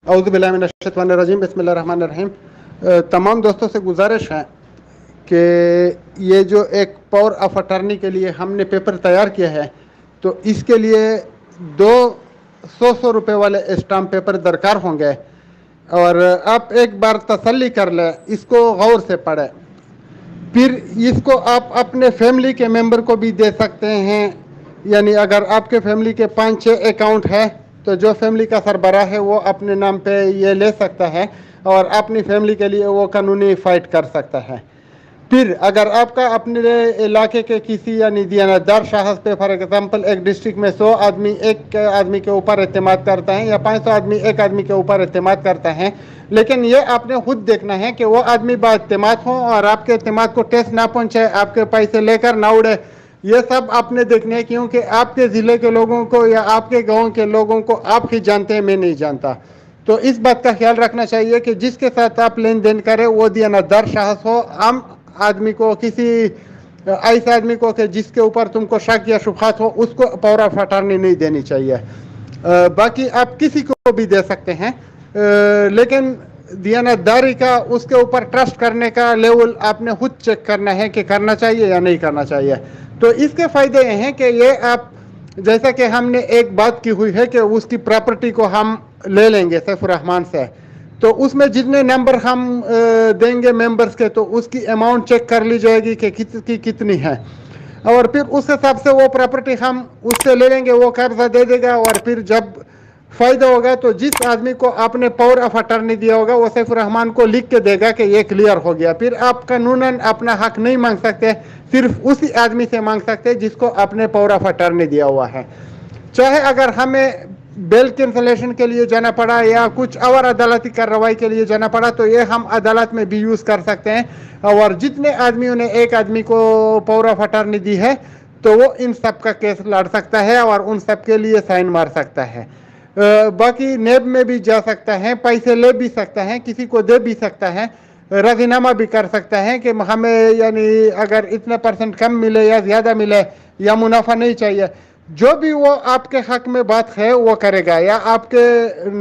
اعوذ باللہ من الشیطان الرجیم، بسم اللہ الرحمن الرحیم۔ تمام دوستوں سے گزارش ہے کہ یہ جو ایک پاور آف اٹارنی کے لیے ہم نے پیپر تیار کیا ہے، تو اس کے لیے 200 روپے والے اسٹامپ پیپر درکار ہوں گے، اور آپ ایک بار تسلی کر لیں، اس کو غور سے پڑھیں، پھر اس کو آپ اپنے فیملی کے ممبر کو بھی دے سکتے ہیں۔ یعنی اگر آپ کے فیملی کے 5-6 اکاؤنٹ ہے تو جو فیملی کا سربراہ ہے وہ اپنے نام پہ یہ لے سکتا ہے اور اپنی فیملی کے لیے وہ قانونی فائٹ کر سکتا ہے۔ پھر اگر آپ کا اپنے علاقے کے کسی یعنی دیانتدار شخص پہ، فار ایگزامپل ایک ڈسٹرکٹ میں 100 آدمی ایک آدمی کے اوپر اعتماد کرتا ہے یا 500 آدمی ایک آدمی کے اوپر اعتماد کرتا ہے، لیکن یہ آپ نے خود دیکھنا ہے کہ وہ آدمی با اعتماد ہو اور آپ کے اعتماد کو ٹیسٹ نہ پہنچے، آپ کے پیسے لے کر نہ اڑے۔ یہ سب آپ نے دیکھنا ہے، کیونکہ آپ کے ضلع کے لوگوں کو یا آپ کے گاؤں کے لوگوں کو آپ ہی جانتے ہیں، میں نہیں جانتا۔ تو اس بات کا خیال رکھنا چاہیے کہ جس کے ساتھ آپ لین دین کریں وہ دیانتدار شخص ہو، عام آدمی کو، کسی ایسے آدمی کو کہ جس کے اوپر تم کو شک یا شبہات ہو، اس کو پاور آف اٹارنی نہیں دینی چاہیے۔ باقی آپ کسی کو بھی دے سکتے ہیں، لیکن دیانتداری کا، اس کے اوپر ٹرسٹ کرنے کا لیول آپ نے خود چیک کرنا ہے کہ کرنا چاہیے یا نہیں کرنا چاہیے۔ تو اس کے فائدے یہ ہیں کہ یہ آپ، جیسا کہ ہم نے ایک بات کی ہوئی ہے کہ اس کی پراپرٹی کو ہم لے لیں گے سیف الرحمان سے، تو اس میں جتنے نمبر ہم دیں گے ممبرس کے، تو اس کی اماؤنٹ چیک کر لی جائے گی کہ کتنی ہے، اور پھر اس حساب سے وہ پراپرٹی ہم اس سے لے لیں گے، وہ قرضہ دے دے گا، اور پھر جب فائدہ ہوگا تو جس آدمی کو آپ نے پاور آف اٹارنی دیا ہوگا وہ سیف الرحمان کو لکھ کے دے گا کہ یہ کلیئر ہو گیا۔ پھر آپ قانوناً اپنا حق نہیں مانگ سکتے، صرف اسی آدمی سے مانگ سکتے جس کو آپ نے پاور آف اٹارنی دیا ہوا ہے۔ چاہے اگر ہمیں بیل کینسلیشن کے لیے جانا پڑا یا کچھ اور عدالتی کارروائی کے لیے جانا پڑا تو یہ ہم عدالت میں بھی یوز کر سکتے ہیں، اور جتنے آدمیوں نے ایک آدمی کو پاور آف اٹارنی دی ہے تو وہ ان سب کا کیس لڑ سکتا ہے اور ان سب کے لیے سائن مار سکتا ہے۔ باقی نیب میں بھی جا سکتا ہے، پیسے لے بھی سکتا ہے، کسی کو دے بھی سکتا ہے، راضینامہ بھی کر سکتا ہے کہ ہمیں یعنی اگر اتنا % کم ملے یا زیادہ ملے یا منافع نہیں چاہیے، جو بھی وہ آپ کے حق میں بات ہے وہ کرے گا، یا آپ کے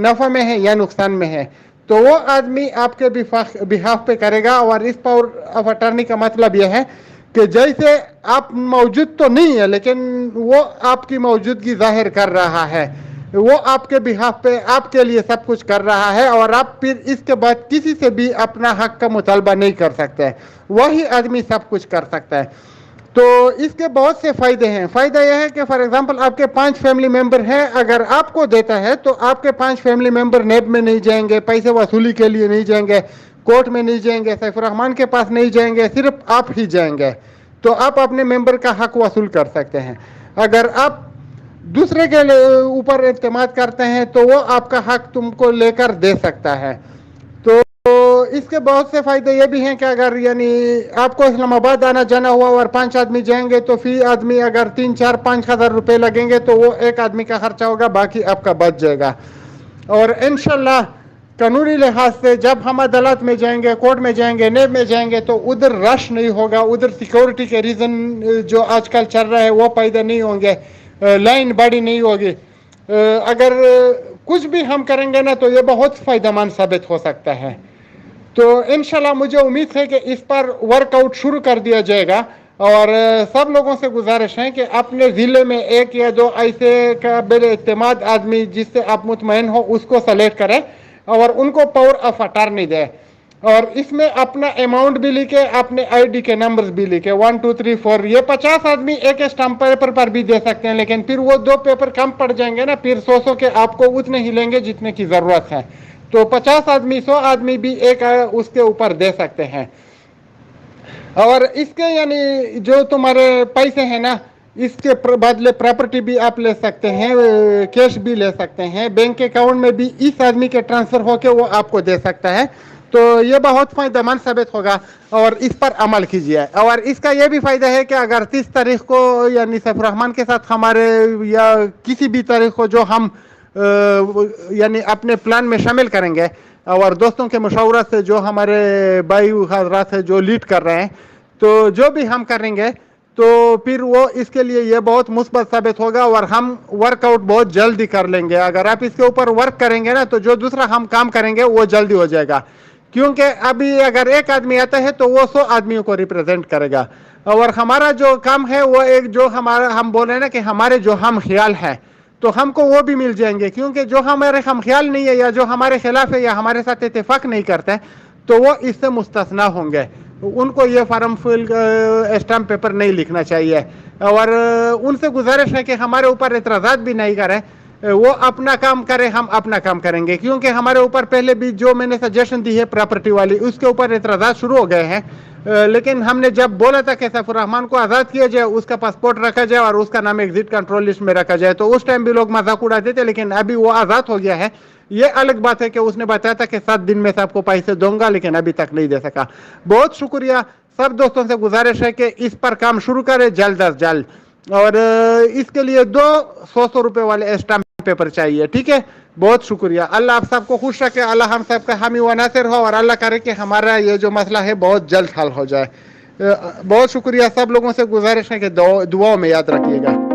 نفع میں ہے یا نقصان میں ہے، تو وہ آدمی آپ کے بہاف پہ کرے گا۔ اور اس پاور آف اٹارنی کا مطلب یہ ہے کہ جیسے آپ موجود تو نہیں ہے لیکن وہ آپ کی موجودگی ظاہر کر رہا ہے، وہ آپ کے بہاف پہ آپ کے لیے سب کچھ کر رہا ہے، اور آپ پھر اس کے بعد کسی سے بھی اپنا حق کا مطالبہ نہیں کر سکتے، وہی آدمی سب کچھ کر سکتا ہے۔ تو اس کے بہت سے فائدے ہیں۔ فائدہ یہ ہے کہ فار ایگزامپل آپ کے 5 فیملی ممبر ہیں، اگر آپ کو دیتا ہے تو آپ کے 5 فیملی ممبر نیب میں نہیں جائیں گے، پیسے وصولی کے لیے نہیں جائیں گے، کورٹ میں نہیں جائیں گے، سیف الرحمان کے پاس نہیں جائیں گے، صرف آپ ہی جائیں گے، تو آپ اپنے ممبر کا حق وصول کر سکتے ہیں۔ اگر آپ دوسرے کے اوپر اعتماد کرتے ہیں تو وہ آپ کا حق تم کو لے کر دے سکتا ہے۔ تو اس کے بہت سے فائدے یہ بھی ہیں کہ اگر یعنی آپ کو اسلام آباد آنا جانا ہوا اور 5 آدمی جائیں گے تو فی آدمی اگر 3-4-5 ہزار روپے لگیں گے تو وہ ایک آدمی کا خرچہ ہوگا، باقی آپ کا بچ جائے گا۔ اور انشاءاللہ قانونی لحاظ سے جب ہم عدالت میں جائیں گے، کورٹ میں جائیں گے، نیب میں جائیں گے تو ادھر رش نہیں ہوگا، ادھر سیکورٹی کے ریزن جو آج کل چل رہا ہے وہ پیدا نہیں ہوں گے، لائن بڑی نہیں ہوگی۔ اگر کچھ بھی ہم کریں گے نا تو یہ بہت فائدہ مند ثابت ہو سکتا ہے۔ تو انشاءاللہ مجھے امید ہے کہ اس پر ورک آؤٹ شروع کر دیا جائے گا، اور سب لوگوں سے گزارش ہے کہ اپنے ضلع میں 1 یا 2 ایسے قابل اعتماد آدمی جس سے آپ مطمئن ہو اس کو سلیکٹ کریں اور ان کو پاور آف اٹارنی دیں، اور اس میں اپنا اماؤنٹ بھی لکھے، اپنے آئی ڈی کے نمبرز بھی لکھے 1 2 3 4۔ یہ 50 آدمی ایک اسٹامپ پیپر پر بھی دے سکتے ہیں، لیکن پھر وہ 2 پیپر کم پڑ جائیں گے نا، پھر 100 کے آپ کو اتنے ہی لیں گے جتنے کی ضرورت ہے، تو 50 آدمی 100 آدمی بھی ایک اس کے اوپر دے سکتے ہیں۔ اور اس کے یعنی جو تمہارے پیسے ہیں نا، اس کے بدلے پراپرٹی بھی آپ لے سکتے ہیں، کیش بھی لے سکتے ہیں، بینک اکاؤنٹ میں بھی اس آدمی کے ٹرانسفر ہو کے وہ آپ کو دے سکتا ہے۔ تو یہ بہت فائدہ مند ثابت ہوگا اور اس پر عمل کیجیے۔ اور اس کا یہ بھی فائدہ ہے کہ اگر 30 تاریخ کو یعنی سیف الرحمان کے ساتھ ہمارے یا کسی بھی تاریخ کو جو ہم یعنی اپنے پلان میں شامل کریں گے، اور دوستوں کے مشاورت سے جو ہمارے بھائی حضرات ہیں جو لیڈ کر رہے ہیں، تو جو بھی ہم کریں گے تو پھر وہ اس کے لیے یہ بہت مثبت ثابت ہوگا اور ہم ورک آؤٹ بہت جلدی کر لیں گے. اگر آپ اس کے اوپر ورک کریں گے نا تو جو دوسرا ہم کام کریں گے وہ جلدی ہو جائے گا, کیونکہ ابھی اگر ایک آدمی آتا ہے تو وہ 100 آدمیوں کو ریپرزینٹ کرے گا, اور ہمارا جو کام ہے وہ ایک جو ہم بول رہے ہیں نا کہ ہمارے جو ہم خیال ہے تو ہم کو وہ بھی مل جائیں گے, کیونکہ جو ہمارے ہم خیال نہیں ہے یا جو ہمارے خلاف ہے یا ہمارے ساتھ اتفاق نہیں کرتے تو وہ اس سے مستثنا ہوں گے, ان کو یہ فارم فل اسٹامپ پیپر نہیں لکھنا چاہیے. اور ان سے گزارش ہے کہ ہمارے اوپر اعتراضات بھی نہیں کریں, وہ اپنا کام کرے ہم اپنا کام کریں گے, کیونکہ ہمارے اوپر پہلے بھی جو میں نے سجیشن دی ہے پراپرٹی والی اس کے اوپر اعتراضات شروع ہو گئے ہیں, لیکن ہم نے جب بولا تھا کہ سیف الرحمان کو آزاد کیا جائے, اس کا پاسپورٹ رکھا جائے اور اس کا نام ایگزٹ کنٹرول لسٹ میں رکھا جائے, تو اس ٹائم بھی لوگ مذاق اڑاتے تھے, لیکن ابھی وہ آزاد ہو گیا ہے. یہ الگ بات ہے کہ اس نے بتایا تھا کہ 7 دن میں سب کو پیسے دوں گا, لیکن ابھی تک نہیں دے سکا. بہت شکریہ. سب دوستوں سے گزارش ہے کہ اس پر کام شروع کرے جلد از جلد, اور اس کے لیے 200 روپے والے اسٹامپ پیپر چاہیے. ٹھیک ہے, بہت شکریہ. اللہ آپ سب کو خوش رکھے, اللہ ہم سب کا حامی و ناصر ہو, اور اللہ کرے کہ ہمارا یہ جو مسئلہ ہے بہت جلد حل ہو جائے. بہت شکریہ. سب لوگوں سے گزارش ہے کہ دعاؤں میں یاد رکھیے گا.